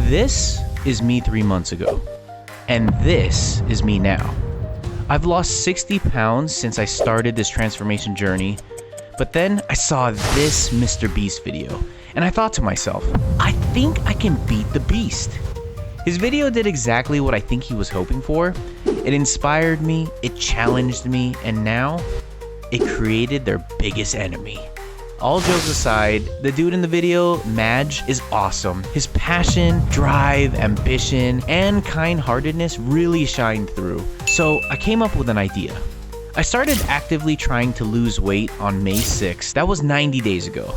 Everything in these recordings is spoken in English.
This is me 3 months ago, and this is me now. I've lost 60 pounds since I started this transformation journey, but then I saw this MrBEAST video, and I thought to myself, I think I can beat the beast. His video did exactly what I think he was hoping for. It inspired me, it challenged me, and now it created their biggest enemy. All jokes aside, the dude in the video, Madge, is awesome. His passion, drive, ambition, and kind-heartedness really shined through. So I came up with an idea. I started actively trying to lose weight on May 6th. That was 90 days ago.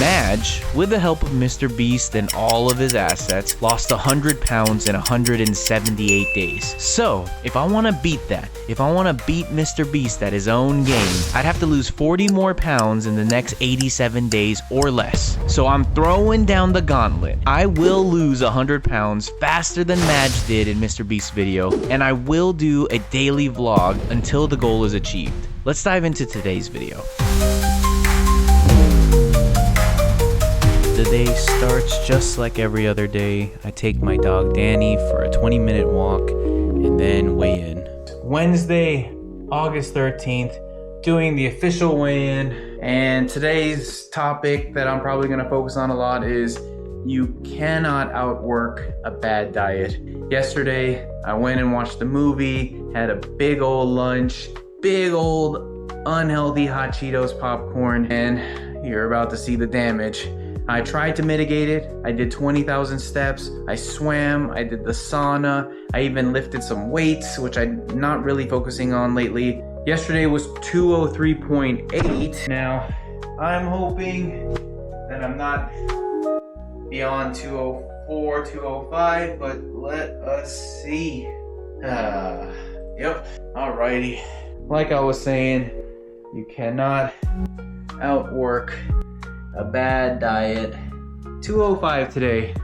Madge, with the help of MrBEAST and all of his assets, lost 100 pounds in 178 days. So, if I want to beat that, if I want to beat MrBEAST at his own game, I'd have to lose 40 more pounds in the next 87 days or less. So I'm throwing down the gauntlet. I will lose 100 pounds faster than Madge did in MrBEAST's video, and I will do a daily vlog until the goal is achieved. Let's dive into today's video. The day starts just like every other day. I take my dog Danny for a 20-minute walk and then weigh in. Wednesday, August 13th, doing the official weigh-in. And today's topic that I'm probably gonna focus on a lot is you cannot outwork a bad diet. Yesterday, I went and watched the movie, had a big old lunch, big old unhealthy hot Cheetos popcorn, and you're about to see the damage. I tried to mitigate it. I did 20,000 steps. I swam. I did the sauna. I even lifted some weights, which I'm not really focusing on lately. Yesterday was 203.8. Now, I'm hoping that I'm not beyond 204, 205, but let us see. Yep, alrighty. Like I was saying, you cannot outwork a bad diet. 205 today.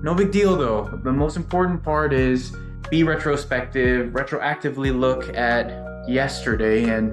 No big deal though. The most important part is be retrospective, retroactively look at yesterday, and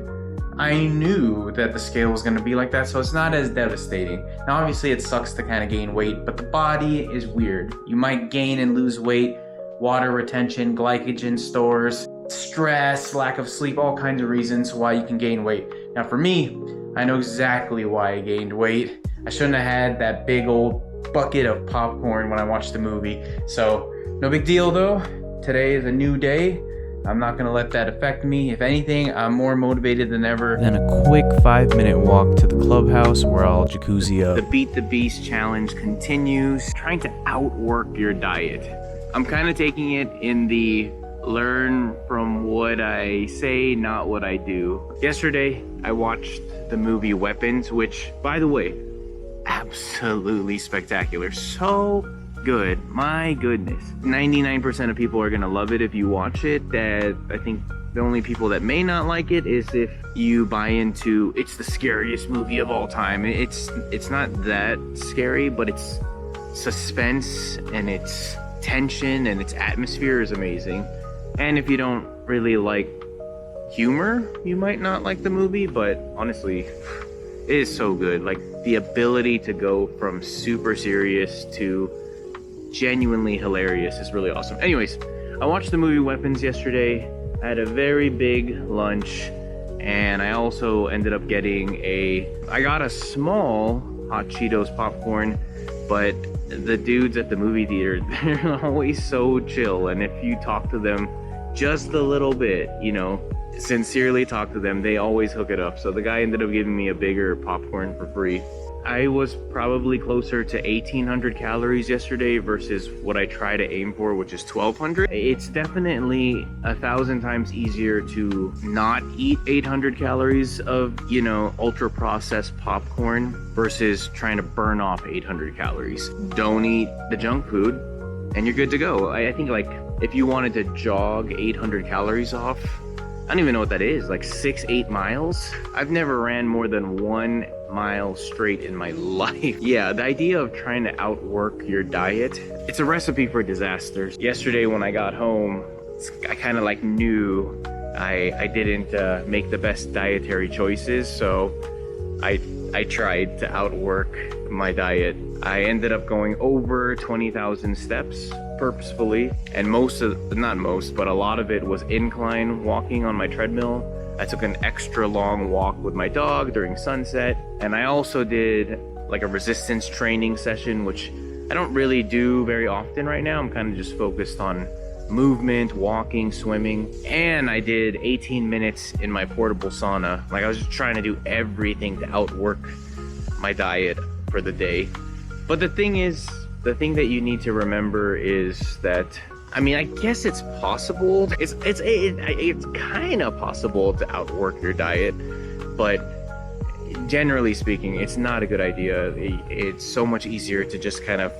I knew that the scale was gonna be like that, so it's not as devastating. Now obviously it sucks to kind of gain weight, but the body is weird. You might gain and lose weight, water retention, glycogen stores, stress, lack of sleep, all kinds of reasons why you can gain weight. Now for me, I know exactly why I gained weight. I shouldn't have had that big old bucket of popcorn when I watched the movie. So, no big deal though. Today is a new day. I'm not gonna let that affect me. If anything, I'm more motivated than ever. Then a quick 5-minute walk to the clubhouse where I'll jacuzzi up. The Beat the Beast challenge continues. Trying to outwork your diet. I'm kind of taking it in the learn from what I say, not what I do. Yesterday, I watched the movie Weapons, which, by the way, absolutely spectacular. So good. My goodness. 99% of people are gonna love it if you watch it. That I think the only people that may not like it is if you buy into it's the scariest movie of all time. It's not that scary, but it's suspense and it's tension and its atmosphere is amazing. And if you don't really like humor, you might not like the movie, but honestly, it is so good. Like the ability to go from super serious to genuinely hilarious is really awesome. Anyways, I watched the movie Weapons yesterday. I had a very big lunch, and I also ended up getting I got a small hot Cheetos popcorn, but the dudes at the movie theater, they're always so chill. And if you talk to them just a little bit, you know, sincerely talk to them, they always hook it up. So the guy ended up giving me a bigger popcorn for free. I was probably closer to 1,800 calories yesterday versus what I try to aim for, which is 1,200. It's definitely 1,000 times easier to not eat 800 calories of, you know, ultra processed popcorn versus trying to burn off 800 calories. Don't eat the junk food and you're good to go. I think like if you wanted to jog 800 calories off, I don't even know what that is, like 6-8 miles? I've never ran more than 1 mile straight in my life. Yeah, the idea of trying to outwork your diet, it's a recipe for disasters. Yesterday when I got home, I kind of like knew I didn't make the best dietary choices, so I tried to outwork my diet. I ended up going over 20,000 steps purposefully, and a lot of it was incline walking on my treadmill. I took an extra long walk with my dog during sunset, and I also did like a resistance training session, which I don't really do very often right now. I'm kind of just focused on movement, walking, swimming, and I did 18 minutes in my portable sauna. Like, I was just trying to do everything to outwork my diet for the day. But the thing that you need to remember is that, I mean, I guess it's possible. It's kind of possible to outwork your diet, but generally speaking, it's not a good idea. It's so much easier to just kind of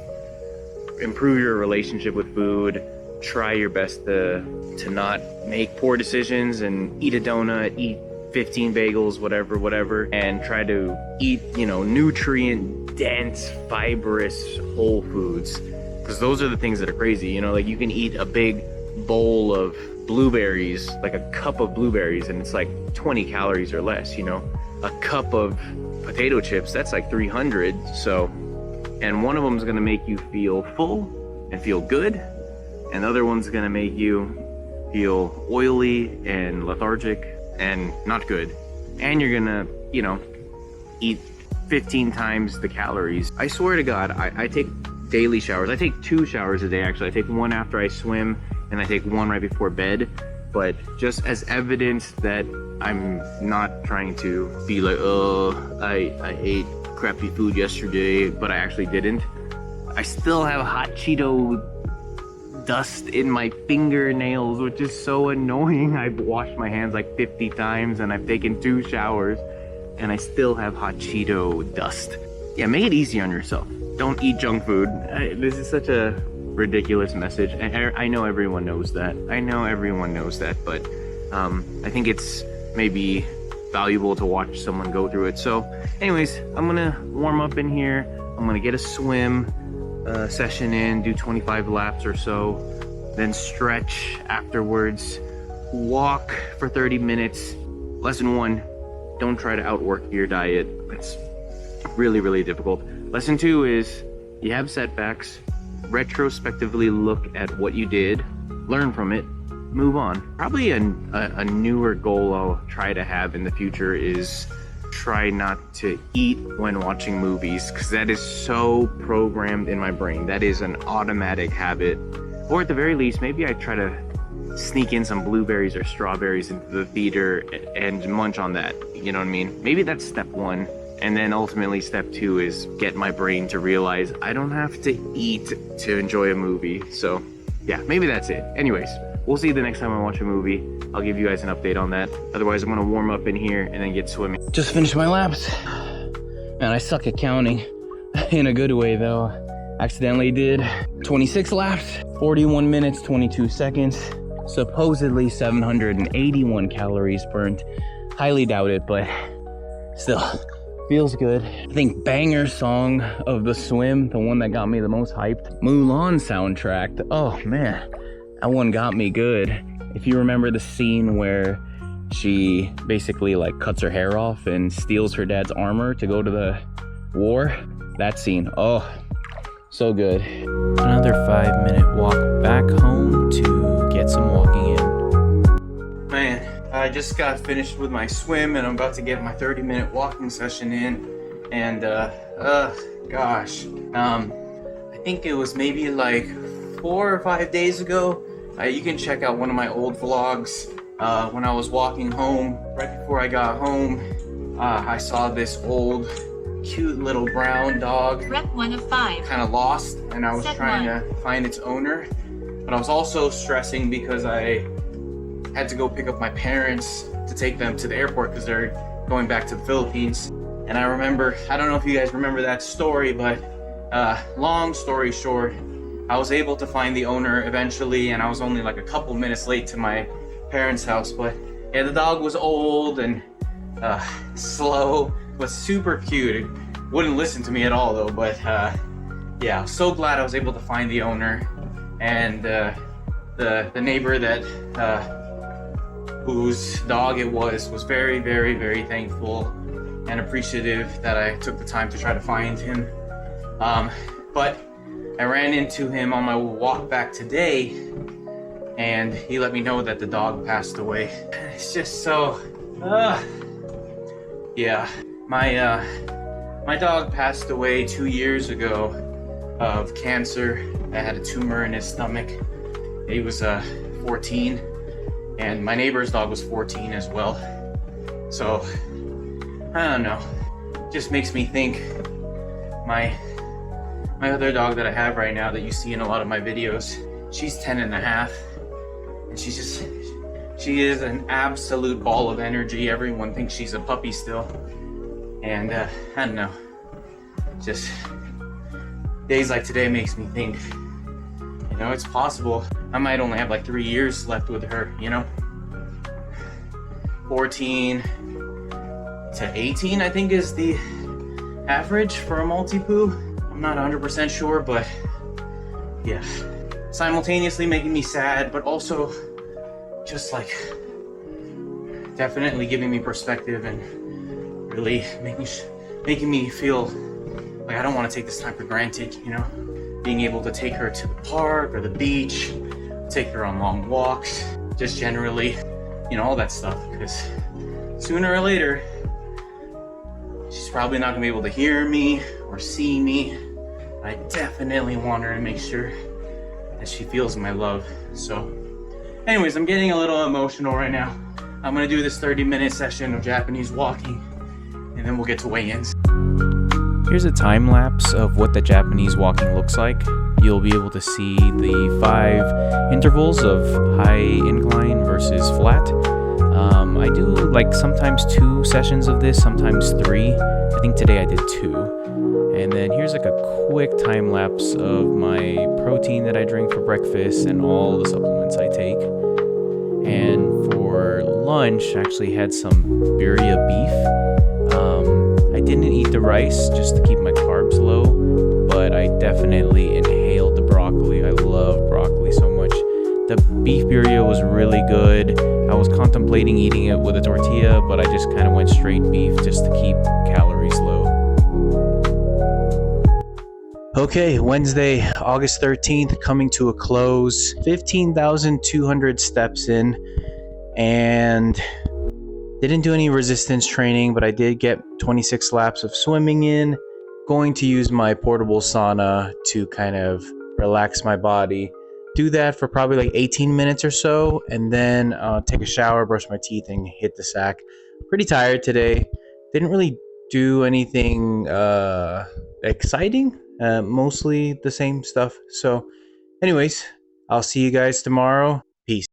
improve your relationship with food, try your best to not make poor decisions and eat a donut, eat 15 bagels, whatever, and try to eat, you know, nutrient dense, fibrous whole foods, because those are the things that are crazy. You know, like, you can eat a big bowl of blueberries, like a cup of blueberries, and it's like 20 calories or less. You know, a cup of potato chips, that's like 300. So, and one of them is going to make you feel full and feel good, and the other one's going to make you feel oily and lethargic and not good. And you're gonna, you know, eat 15 times the calories. I swear to God, I take daily showers. I take 2 showers a day, actually. I take one after I swim, and I take one right before bed. But just as evidence that I'm not trying to be like, oh, I ate crappy food yesterday, but I actually didn't. I still have hot Cheeto dust in my fingernails, which is so annoying. I've washed my hands like 50 times and I've taken 2 showers and I still have hot Cheeto dust. Yeah, make it easy on yourself. Don't eat junk food. This is such a ridiculous message. I know everyone knows that. But I think it's maybe valuable to watch someone go through it. So anyways, I'm gonna warm up in here. I'm gonna get a swim session in, do 25 laps or so, then stretch afterwards, walk for 30 minutes. Lesson 1, don't try to outwork your diet. It's really difficult. Lesson 2 is, you have setbacks, retrospectively look at what you did, learn from it, move on. Probably a newer goal I'll try to have in the future is try not to eat when watching movies, because that is so programmed in my brain. That is an automatic habit. Or at the very least, maybe I try to sneak in some blueberries or strawberries into the theater and munch on that. You know what I mean? Maybe that's step 1. And then ultimately step 2 is get my brain to realize I don't have to eat to enjoy a movie. So yeah, maybe that's it. Anyways, we'll see the next time I watch a movie. I'll give you guys an update on that. Otherwise, I'm gonna warm up in here and then get swimming. Just finished my laps. Man, I suck at counting. In a good way though. Accidentally did 26 laps, 41 minutes, 22 seconds. Supposedly 781 calories burnt. Highly doubt it, but still, feels good. I think banger song of the swim, the one that got me the most hyped, Mulan soundtrack. Oh man, that one got me good. If you remember the scene where she basically like cuts her hair off and steals her dad's armor to go to the war, that scene, oh, so good. Another 5-minute walk back home to get some walking in. Man, I just got finished with my swim and I'm about to get my 30-minute walking session in. And gosh, I think it was maybe like 4 or 5 days ago. You can check out one of my old vlogs. When I was walking home, right before I got home, I saw this old, cute little brown dog. Rep 1 of 5. Kind of lost, and I was trying to find its owner. But I was also stressing because I had to go pick up my parents to take them to the airport because they're going back to the Philippines. And I remember, I don't know if you guys remember that story, but long story short, I was able to find the owner eventually, and I was only like a couple minutes late to my parents' house. But yeah, the dog was old and slow, but super cute. It wouldn't listen to me at all though, but yeah, I was so glad I was able to find the owner. And the neighbor that whose dog it was very thankful and appreciative that I took the time to try to find him. But I ran into him on my walk back today, and he let me know that the dog passed away. It's just so, yeah. My dog passed away 2 years ago of cancer. I had a tumor in his stomach. He was 14, and my neighbor's dog was 14 as well. So, I don't know. Just makes me think my other dog that I have right now that you see in a lot of my videos, she's 10 and a half, and she is an absolute ball of energy. Everyone thinks she's a puppy still, and I don't know, just days like today makes me think, you know, it's possible I might only have like 3 years left with her, you know. 14 to 18 I think is the average for a multi-poo. I'm not 100% sure, but yeah, simultaneously making me sad, but also just like definitely giving me perspective and really making me feel like I don't want to take this time for granted, you know, being able to take her to the park or the beach, take her on long walks, just generally, you know, all that stuff, because sooner or later she's probably not gonna be able to hear me or see me. I definitely want her to make sure that she feels my love. So anyways, I'm getting a little emotional right now. I'm gonna do this 30-minute session of Japanese walking, and then we'll get to weigh-ins. Here's a time lapse of what the Japanese walking looks like. You'll be able to see the 5 intervals of high incline versus flat. I do like sometimes 2 sessions of this, sometimes 3. I think today I did 2. And then here's like a quick time lapse of my protein that I drink for breakfast and all the supplements I take. And for lunch, I actually had some birria beef. I didn't eat the rice just to keep my carbs low, but I definitely inhaled the broccoli. I love broccoli so much. The beef birria was really good. I was contemplating eating it with a tortilla, but I just kind of went straight beef just to keep calories low. Okay, Wednesday, August 13th, coming to a close. 15,200 steps in, and didn't do any resistance training, but I did get 26 laps of swimming in. Going to use my portable sauna to kind of relax my body. Do that for probably like 18 minutes or so, and then take a shower, brush my teeth, and hit the sack. Pretty tired today. Didn't really do anything exciting. Mostly the same stuff. So anyways, I'll see you guys tomorrow. Peace.